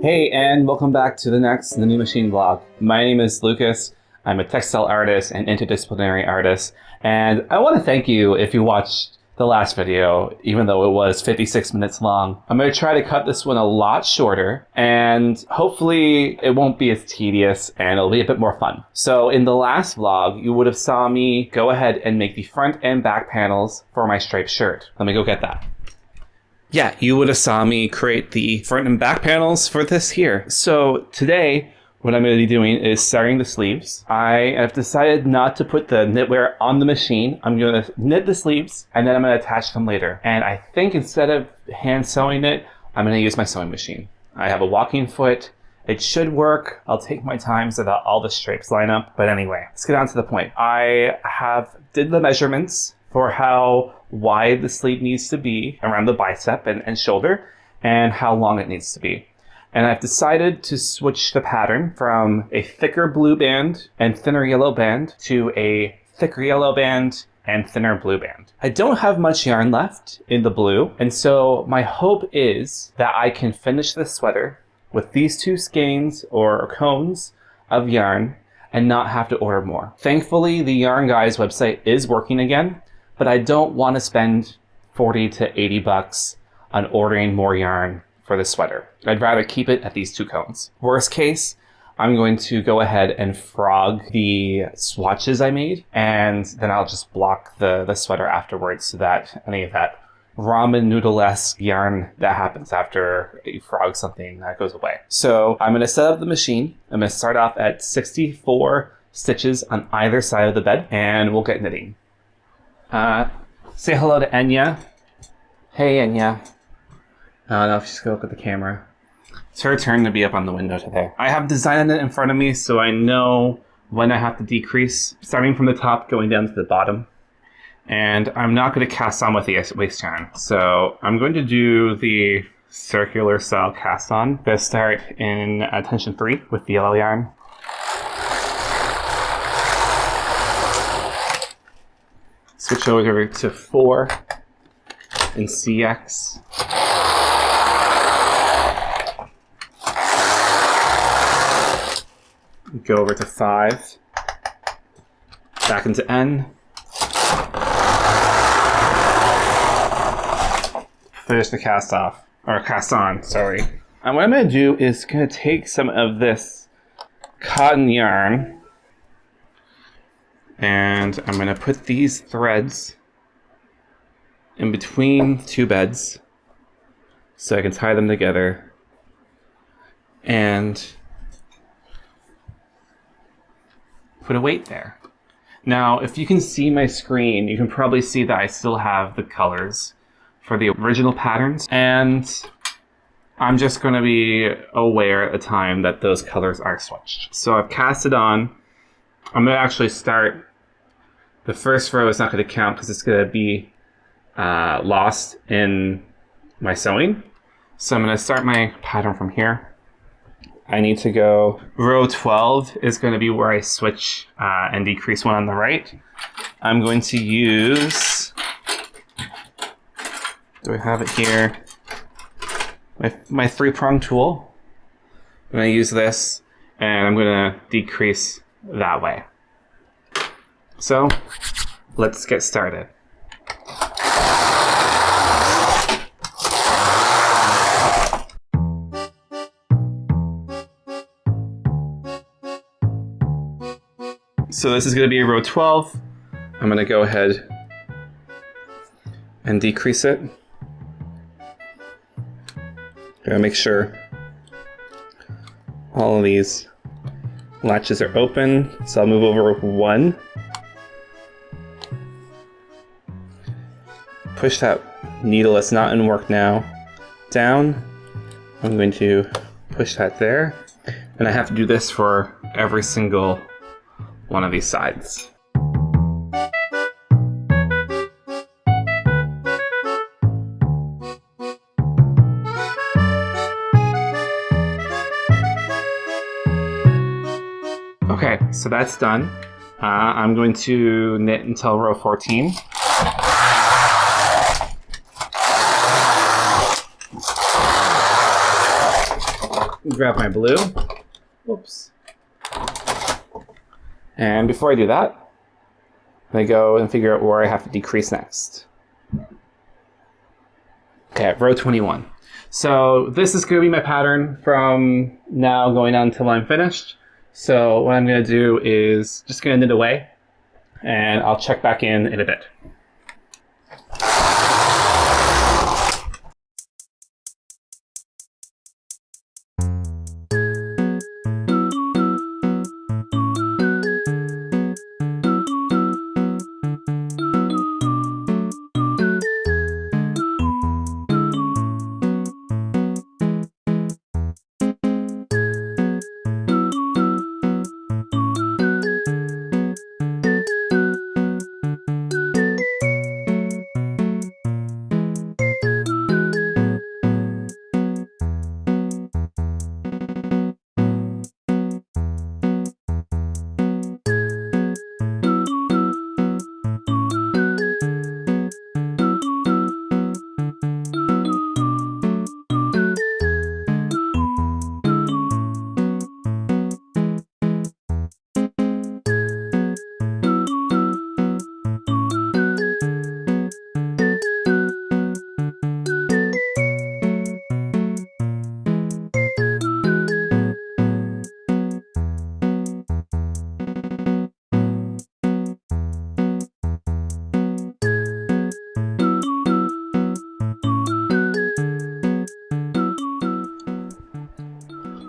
Hey, and welcome back to the next The New Machine vlog. My name is Lucas. I'm a textile artist and interdisciplinary artist, and I want to thank you if you watched the last video, even though it was 56 minutes long. I'm going to try to cut this one a lot shorter, and hopefully it won't be as tedious and it'll be a bit more fun. So in the last vlog, you would have saw me go ahead and make the front and back panels for my striped shirt. Let me go get that. Yeah, you would have saw me create the front and back panels for this here. So today, what I'm going to be doing is starting the sleeves. I have decided not to put the knitwear on the machine. I'm going to knit the sleeves and then I'm going to attach them later. And I think instead of hand sewing it, I'm going to use my sewing machine. I have a walking foot. It should work. I'll take my time so that all the stripes line up. But anyway, let's get on to the point. I did the measurements for how wide the sleeve needs to be around the bicep and shoulder and how long it needs to be. And I've decided to switch the pattern from a thicker blue band and thinner yellow band to a thicker yellow band and thinner blue band. I don't have much yarn left in the blue, and so my hope is that I can finish this sweater with these two skeins or cones of yarn and not have to order more. Thankfully, the Yarn Guys website is working again, but I don't want to spend 40 to 80 bucks on ordering more yarn for the sweater. I'd rather keep it at these two cones. Worst case, I'm going to go ahead and frog the swatches I made, and then I'll just block the sweater afterwards so that any of that ramen noodle-esque yarn that happens after you frog something that goes away. So I'm going to set up the machine. I'm going to start off at 64 stitches on either side of the bed, and we'll get knitting. Say hello to Enya. Hey, Enya. I don't know if she's going to look at the camera. It's her turn to be up on the window today. I have design on it in front of me, so I know when I have to decrease, starting from the top, going down to the bottom. And I'm not going to cast on with the waist yarn. So I'm going to do the circular style cast on. I'm going to start in tension 3 with the yellow yarn. Switch over to 4 in CX. Go over to 5. Back into N. Finish the cast off, or cast on, sorry. And what I'm going to do is going to take some of this cotton yarn and I'm going to put these threads in between two beds so I can tie them together and put a weight there. Now, if you can see my screen, you can probably see that I still have the colors for the original patterns, and I'm just going to be aware at the time that those colors are switched. So I've cast it on. I'm going to actually start, the first row is not going to count because it's going to be lost in my sewing. So I'm going to start my pattern from here. I need to go, row 12 is going to be where I switch and decrease one on the right. I'm going to use, do I have it here? My 3-prong tool. I'm going to use this and I'm going to decrease that way. So let's get started. So this is going to be row 12. I'm going to go ahead and decrease it. Gotta make sure all of these latches are open. So I'll move over 1. Push that needle that's not in work now down. I'm going to push that there. And I have to do this for every single one of these sides. Okay, so that's done. I'm going to knit until row 14. grab my blue. Whoops. And before I do that, I go and figure out where I have to decrease next. Okay, at row 21. So this is going to be my pattern from now going on until I'm finished. So what I'm going to do is just going to knit away, and I'll check back in a bit.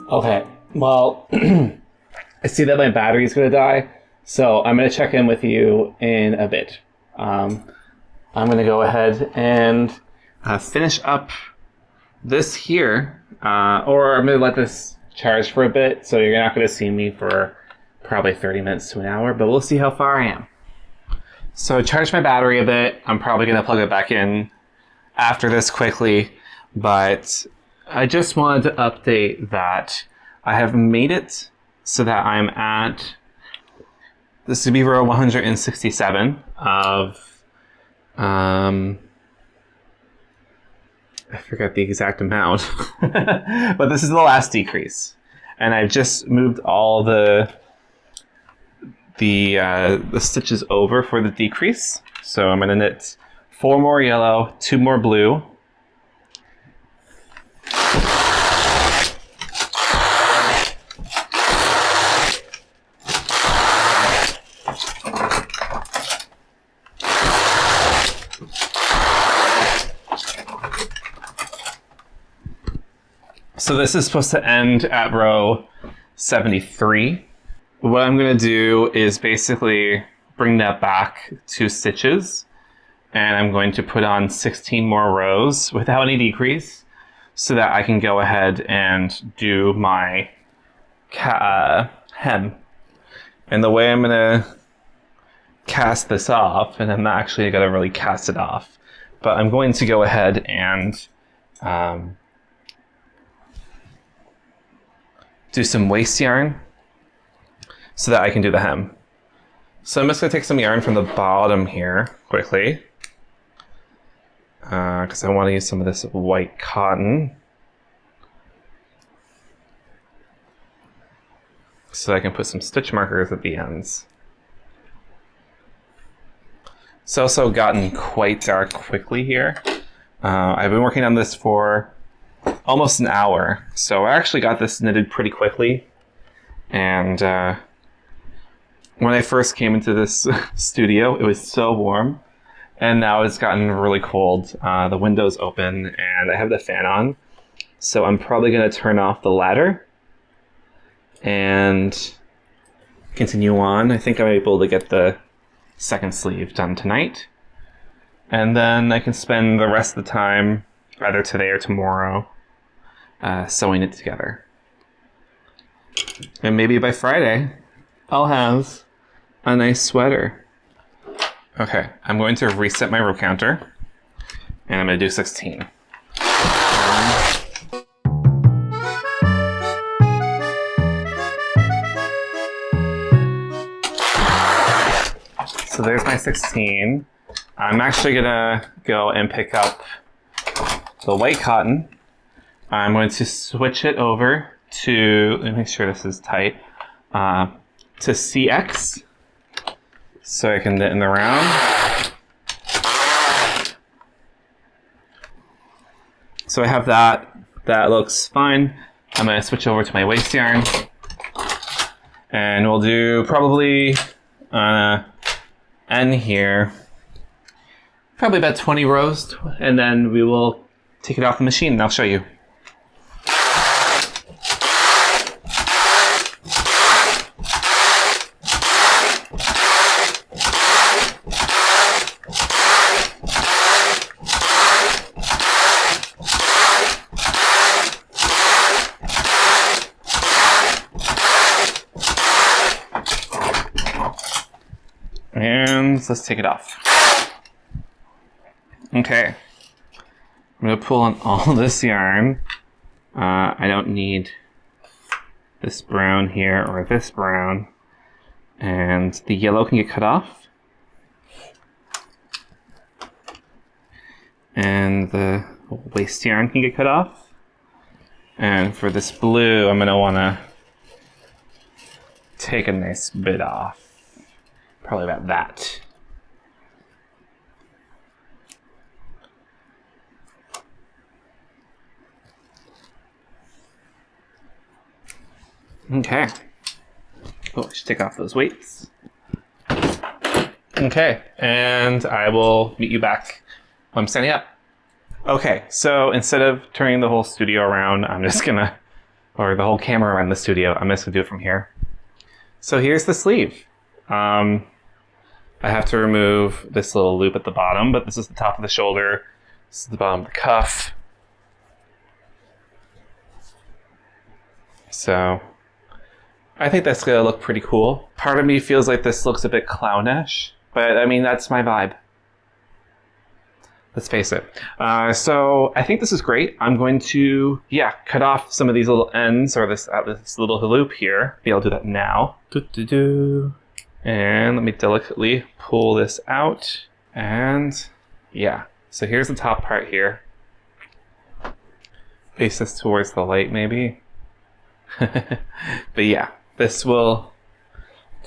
Okay, well, I see that my battery's going to die, so I'm going to check in with you in a bit. I'm going to go ahead and finish up this here, or I'm going to let this charge for a bit, so you're not going to see me for probably 30 minutes to an hour, but we'll see how far I am. So I charged my battery a bit. I'm probably going to plug it back in after this quickly, but I just wanted to update that I have made it so that I'm at, this would be row 167 of, I forget the exact amount, but this is the last decrease. And I've just moved all the stitches over for the decrease. So I'm gonna knit 4 more yellow, 2 more blue, so this is supposed to end at row 73. What I'm going to do is basically bring that back 2 stitches, and I'm going to put on 16 more rows without any decrease so that I can go ahead and do my hem. And the way I'm going to cast this off, and I'm not actually going to really cast it off, but I'm going to go ahead and do some waste yarn so that I can do the hem. So I'm just going to take some yarn from the bottom here quickly, because I want to use some of this white cotton so I can put some stitch markers at the ends. It's also gotten quite dark quickly here. I've been working on this for almost an hour, so I actually got this knitted pretty quickly. And when I first came into this studio, it was so warm, and now it's gotten really cold. The window's open and I have the fan on, so I'm probably going to turn off the ladder and continue on. I think I'm able to get the second sleeve done tonight, and then I can spend the rest of the time, either today or tomorrow, sewing it together. And maybe by Friday, I'll have a nice sweater. Okay, I'm going to reset my row counter, and I'm going to do 16. So there's my 16. I'm actually going to go and pick up the white cotton. I'm going to switch it over to, let me make sure this is tight, to CX, so I can knit in the round. So I have that. That looks fine. I'm going to switch over to my waste yarn. And we'll do probably N here. Probably about 20 rows. And then we will take it off the machine and I'll show you. And let's take it off. Okay. I'm going to pull on all this yarn. I don't need this brown here or this brown. And the yellow can get cut off. And the waste yarn can get cut off. And for this blue, I'm going to want to take a nice bit off. Probably about that. Okay. Oh, I should take off those weights. Okay, and I will meet you back when I'm standing up. Okay, so instead of turning the whole studio around, I'm just gonna, or the whole camera around the studio, I'm just gonna do it from here. So here's the sleeve. I have to remove this little loop at the bottom, but this is the top of the shoulder. This is the bottom of the cuff. So I think that's gonna look pretty cool. Part of me feels like this looks a bit clownish, but I mean, that's my vibe. Let's face it. So I think this is great. I'm going to, cut off some of these little ends or this little loop here. Maybe I'll do that now. And let me delicately pull this out. And so here's the top part here. Face this towards the light maybe. But this will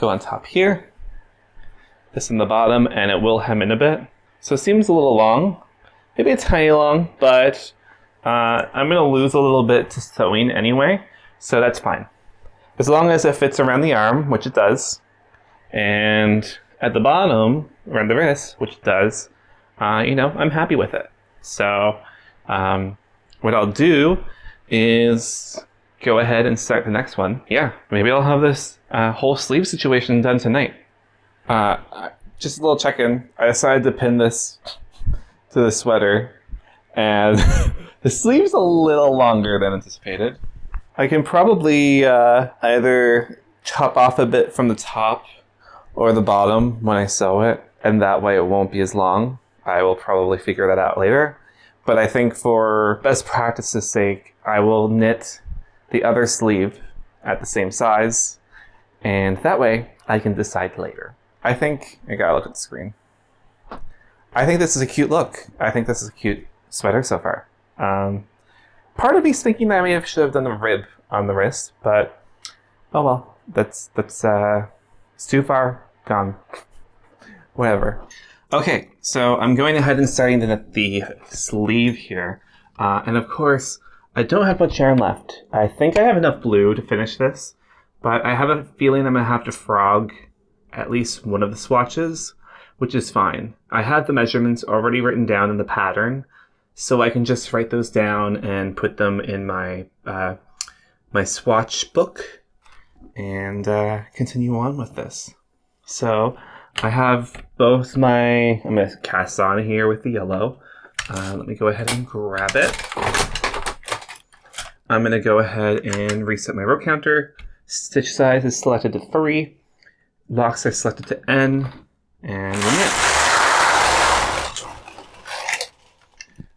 go on top here. This in the bottom, and it will hem in a bit. So it seems a little long, maybe a tiny long, but I'm gonna lose a little bit to sewing anyway, so that's fine. As long as it fits around the arm, which it does, and at the bottom, around the wrist, which it does, I'm happy with it. So what I'll do is go ahead and start the next one. Maybe I'll have this whole sleeve situation done tonight. Just a little check-in. I decided to pin this to the sweater, and the sleeve's a little longer than anticipated. I can probably either chop off a bit from the top or the bottom when I sew it, and that way it won't be as long. I will probably figure that out later. But I think for best practice's sake, I will knit the other sleeve at the same size, and that way I can decide later. I think, I gotta look at the screen. I think this is a cute look. I think this is a cute sweater so far. Part of me's thinking that I should have done a rib on the wrist, but oh well, that's it's too far gone. Whatever. Okay, so I'm going ahead and starting to knit the sleeve here. And of course, I don't have much yarn left. I think I have enough blue to finish this, but I have a feeling I'm gonna have to frog at least one of the swatches, which is fine. I have the measurements already written down in the pattern, so I can just write those down and put them in my my swatch book and continue on with this. So I have both I'm going to cast on here with the yellow. Let me go ahead and grab it. I'm going to go ahead and reset my row counter. Stitch size is selected to 3. Locks are selected to N. And we'll knit.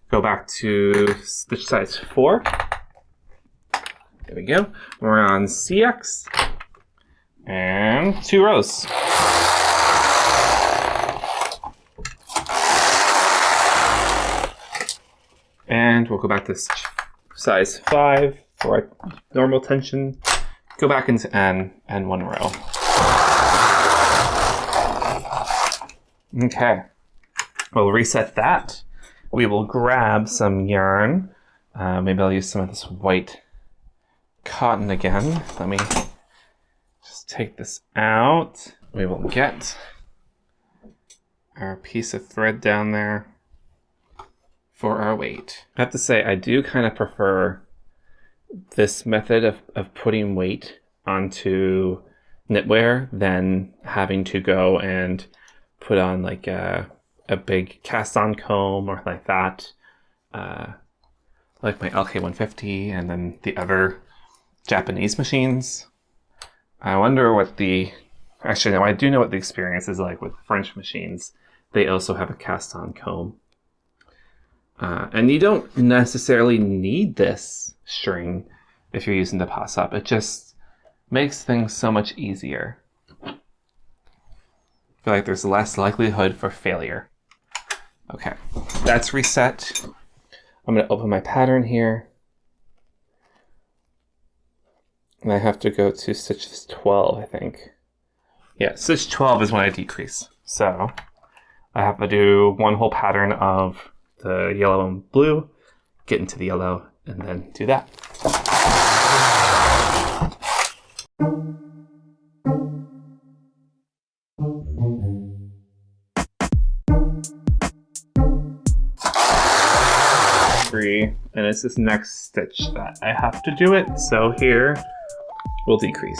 Go back to stitch size 4. There we go. We're on CX. And 2 rows. And we'll go back to size 5, for normal tension. Go back into N and 1 row. Okay, we'll reset that. We will grab some yarn. Maybe I'll use some of this white cotton again. Let me just take this out. We will get our piece of thread down there for our weight. I have to say, I do kind of prefer this method of putting weight onto knitwear than having to go and put on like a big cast-on comb or like that. Like my LK150 and then the other Japanese machines. I wonder what actually no, I do know what the experience is like with French machines. They also have a cast-on comb. And you don't necessarily need this string if you're using the Passap. It just makes things so much easier. I feel like there's less likelihood for failure. Okay, that's reset. I'm going to open my pattern here. And I have to go to stitch 12, I think. Yeah, stitch 12 is when I decrease. So I have to do one whole pattern of the yellow and blue, get into the yellow, and then do that. And it's this next stitch that I have to do it. So here we'll decrease.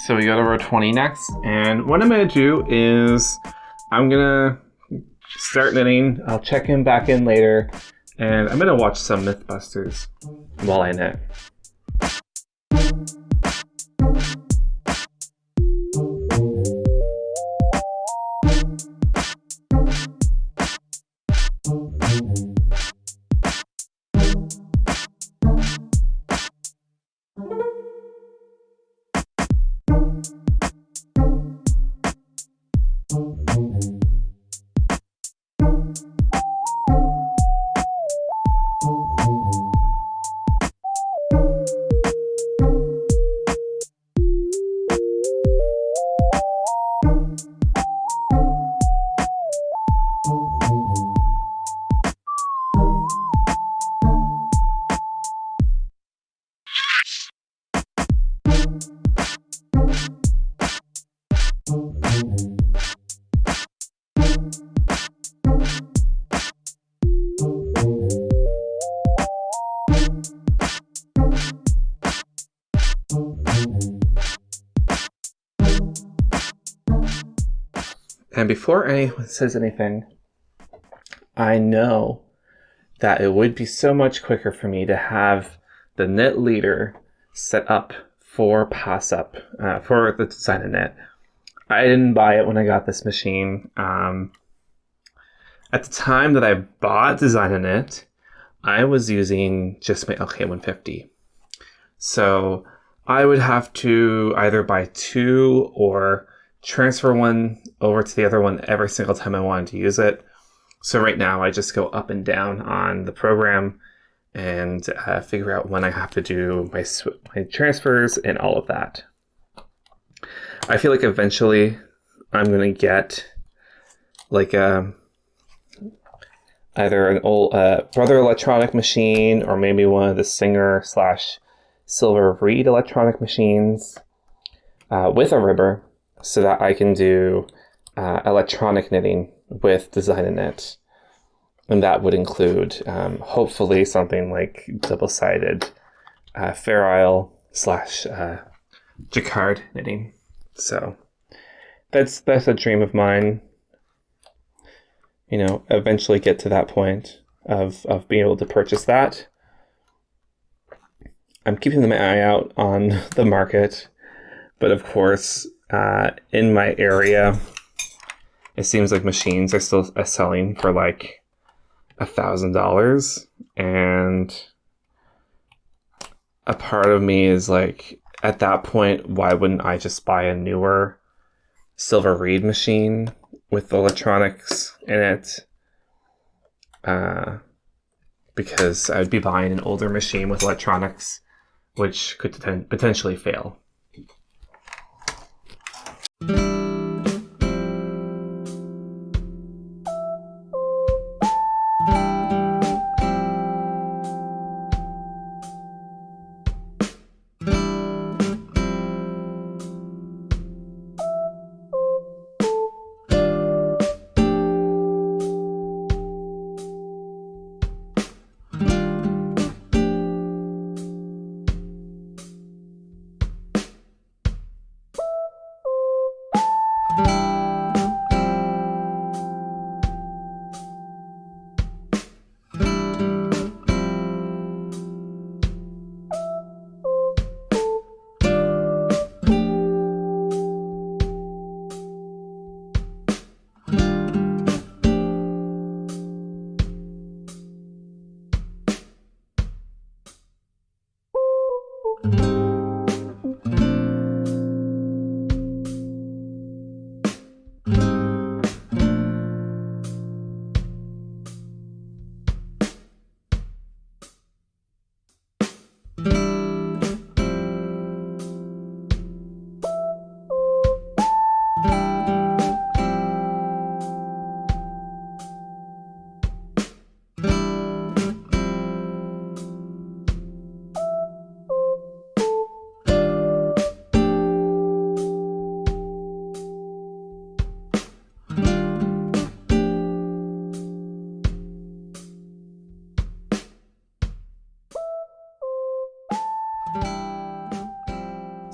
So we go to row 20 next, and what I'm going to do is I'm going to start knitting. I'll check in back in later, and I'm going to watch some Mythbusters while I knit. And before anyone says anything, I know that it would be so much quicker for me to have the knit leader set up for Passap, for the Design a Knit. I didn't buy it when I got this machine. At the time that I bought Design a Knit, I was using just my LK150. So I would have to either buy two or transfer one over to the other one every single time I wanted to use it. So right now I just go up and down on the program and figure out when I have to do my transfers and all of that. I feel like eventually I'm going to get like either an old Brother electronic machine or maybe one of the Singer/Silver Reed electronic machines with a ribber, so that I can do electronic knitting with Design a Knit. And that would include hopefully something like double-sided Fair Isle / Jacquard knitting. So that's a dream of mine. You know, eventually get to that point of being able to purchase that. I'm keeping my eye out on the market, but of course, in my area, it seems like machines are still selling for like $1,000, and a part of me is like, at that point, why wouldn't I just buy a newer silver reed machine with electronics in it? Because I'd be buying an older machine with electronics, which could potentially fail.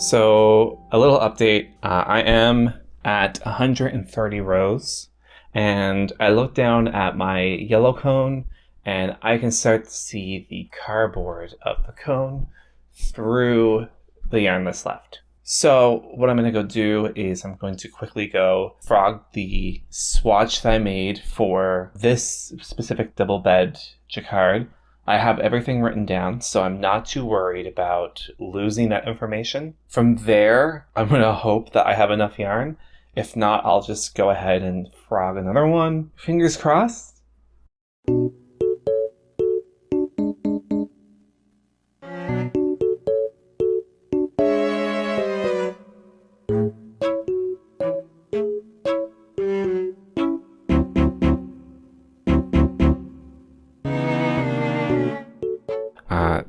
So a little update, I am at 130 rows, and I look down at my yellow cone and I can start to see the cardboard of the cone through the yarn that's left. So what I'm going to go do is I'm going to quickly go frog the swatch that I made for this specific double bed jacquard. I have everything written down, so I'm not too worried about losing that information. From there, I'm going to hope that I have enough yarn. If not, I'll just go ahead and frog another one. Fingers crossed.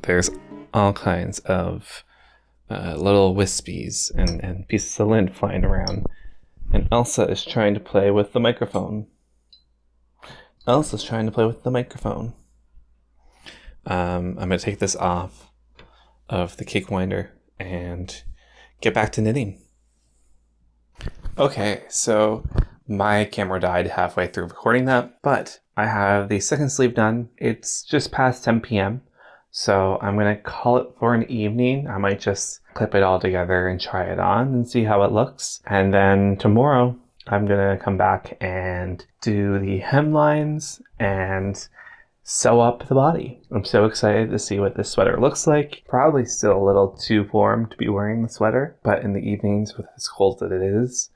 There's all kinds of little wispies and pieces of lint flying around. And Elsa is trying to play with the microphone. I'm going to take this off of the cake winder and get back to knitting. Okay, so my camera died halfway through recording that, but I have the second sleeve done. It's just past 10 p.m. So I'm going to call it for an evening. I might just clip it all together and try it on and see how it looks. And then tomorrow I'm going to come back and do the hemlines and sew up the body. I'm so excited to see what this sweater looks like. Probably still a little too warm to be wearing the sweater, but in the evenings with as cold as it is,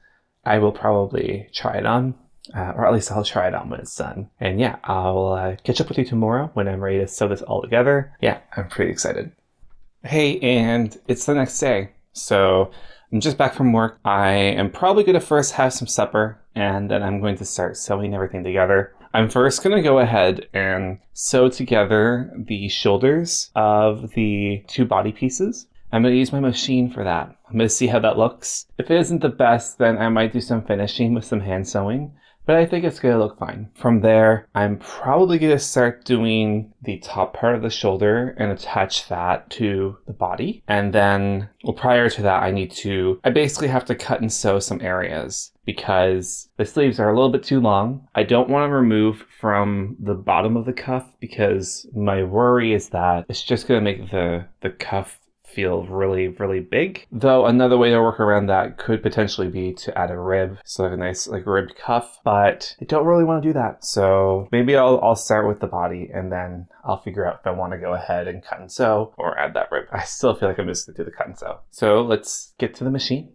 I will probably try it on. Or at least I'll try it on when it's done. And yeah, I'll catch up with you tomorrow when I'm ready to sew this all together. Yeah, I'm pretty excited. Hey, and it's the next day. So I'm just back from work. I am probably going to first have some supper, and then I'm going to start sewing everything together. I'm first going to go ahead and sew together the shoulders of the two body pieces. I'm going to use my machine for that. I'm going to see how that looks. If it isn't the best, then I might do some finishing with some hand sewing. But I think it's going to look fine. From there, I'm probably going to start doing the top part of the shoulder and attach that to the body. And then, well, prior to that, I basically have to cut and sew some areas because the sleeves are a little bit too long. I don't want to remove from the bottom of the cuff because my worry is that it's just going to make the cuff feel really, really big. Though another way to work around that could potentially be to add a rib, so like a nice like ribbed cuff, but I don't really want to do that. So maybe I'll start with the body and then I'll figure out if I want to go ahead and cut and sew or add that rib. I still feel like I'm just gonna do the cut and sew. So let's get to the machine.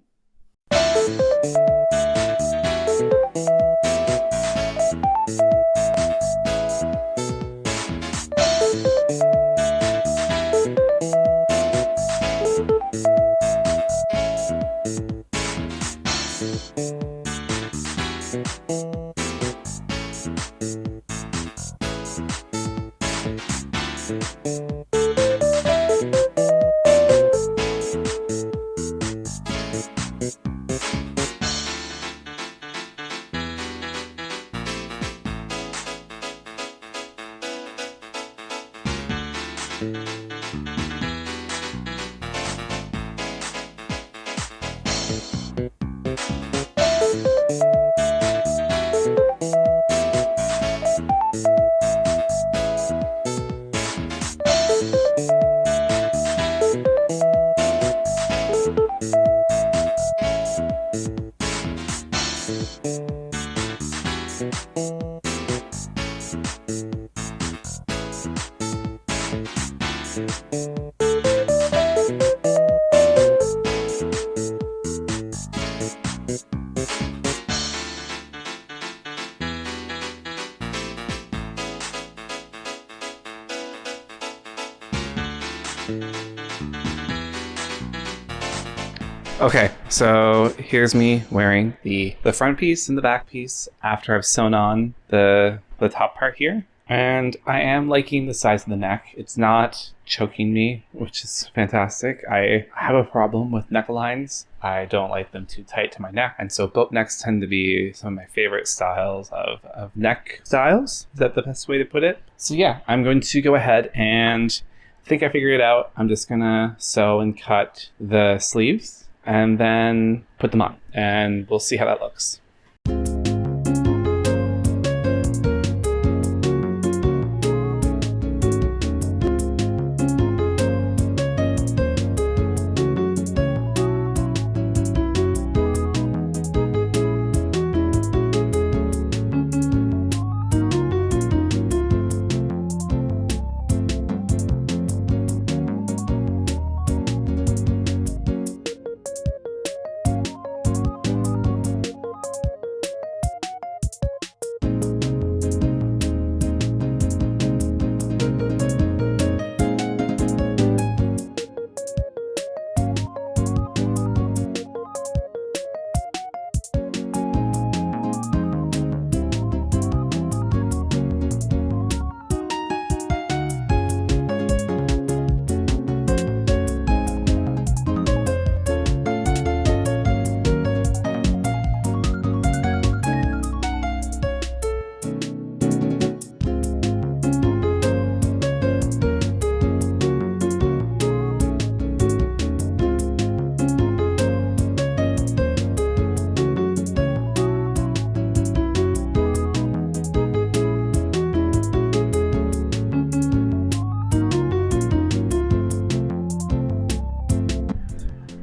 Okay, so here's me wearing the front piece and the back piece after I've sewn on the top part here. And I am liking the size of the neck. It's not choking me, which is fantastic. I have a problem with necklines. I don't like them too tight to my neck. And so boat necks tend to be some of my favorite styles of neck styles. Is that the best way to put it? So yeah, I'm going to go ahead and think I figured it out. I'm just gonna sew and cut the sleeves and then put them on, and we'll see how that looks.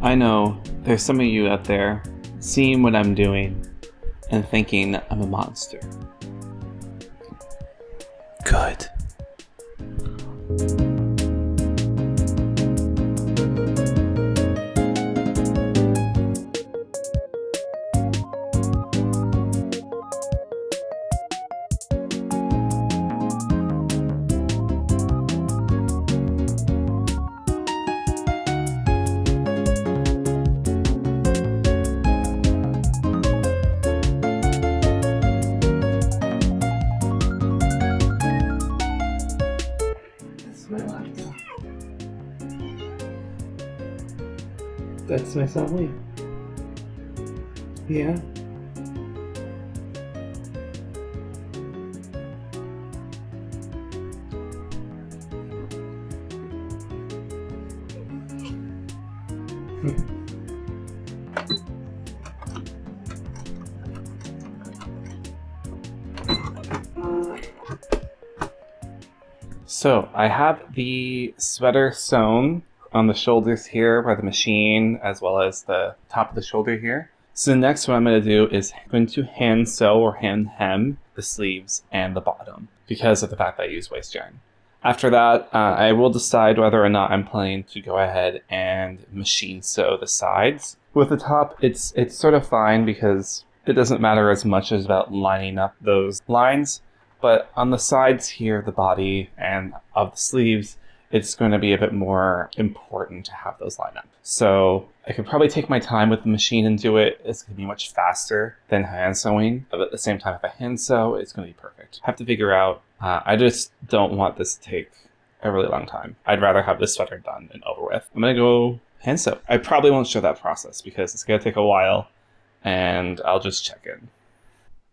I know there's some of you out there seeing what I'm doing and thinking I'm a monster. Good. That's my family. Yeah. So I have the sweater sewn on the shoulders here by the machine, as well as the top of the shoulder here. So next what I'm going to do is I'm going to hand sew or hand hem the sleeves and the bottom because of the fact that I use waste yarn. After that, I will decide whether or not I'm planning to go ahead and machine sew the sides. With the top, it's sort of fine because it doesn't matter as much as about lining up those lines. But on the sides here, the body and of the sleeves, it's going to be a bit more important to have those line up. So I could probably take my time with the machine and do it. It's going to be much faster than hand sewing. But at the same time, if I hand sew, it's going to be perfect. I have to figure out, I just don't want this to take a really long time. I'd rather have this sweater done and over with. I'm going to go hand sew. I probably won't show that process because it's going to take a while and I'll just check in.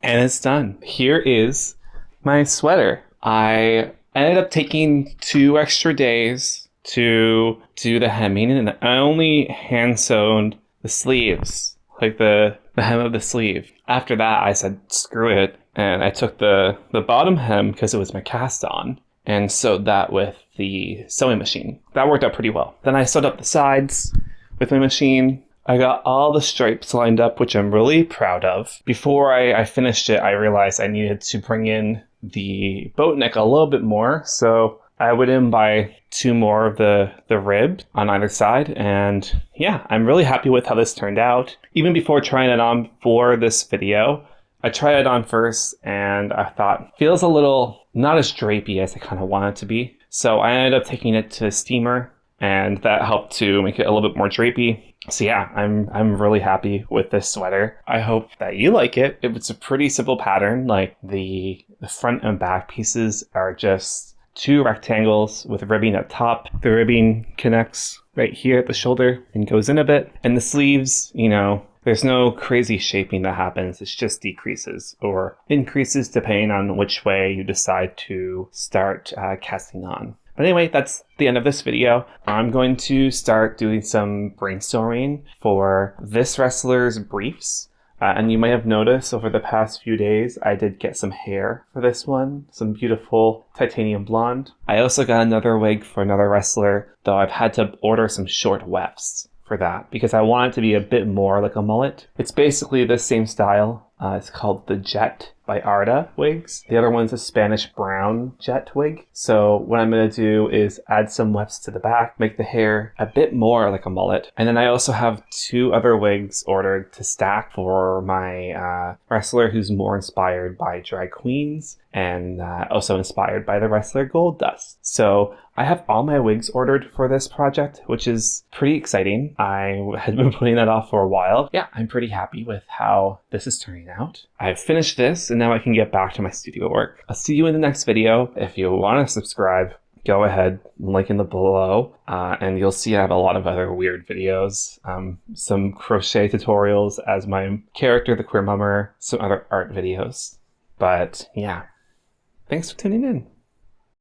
And it's done. Here is my sweater. I ended up taking 2 extra days to do the hemming, and I only hand sewed the sleeves, like the hem of the sleeve. After that, I said, screw it. And I took the bottom hem, because it was my cast on, and sewed that with the sewing machine. That worked out pretty well. Then I sewed up the sides with my machine. I got all the stripes lined up, which I'm really proud of. Before I finished it, I realized I needed to bring in the boat neck a little bit more. So I went in by 2 more of the rib on either side. And yeah, I'm really happy with how this turned out. Even before trying it on for this video, I tried it on first and I thought, feels a little not as drapey as I kind of want it to be. So I ended up taking it to a steamer and that helped to make it a little bit more drapey. So yeah, I'm really happy with this sweater. I hope that you like it. It's a pretty simple pattern. Like the front and back pieces are just 2 rectangles with ribbing at top. The ribbing connects right here at the shoulder and goes in a bit. And the sleeves, you know, there's no crazy shaping that happens. It's just decreases or increases depending on which way you decide to start casting on. But anyway, that's the end of this video. I'm going to start doing some brainstorming for this wrestler's briefs. And you might have noticed over the past few days, I did get some hair for this one. Some beautiful titanium blonde. I also got another wig for another wrestler, though I've had to order some short wefts for that because I want it to be a bit more like a mullet. It's basically the same style. It's called the Jet by Arda wigs. The other one's a Spanish brown jet wig. So what I'm going to do is add some wefts to the back, make the hair a bit more like a mullet. And then I also have 2 other wigs ordered to stack for my wrestler who's more inspired by drag queens and also inspired by the wrestler Gold Dust. So I have all my wigs ordered for this project, which is pretty exciting. I had been putting that off for a while. Yeah, I'm pretty happy with how this is turning out. I've finished this and now I can get back to my studio work. I'll see you in the next video. If you want to subscribe, go ahead, link in the below, and you'll see I have a lot of other weird videos, some crochet tutorials as my character, the Queer Mummer, some other art videos. But yeah, thanks for tuning in.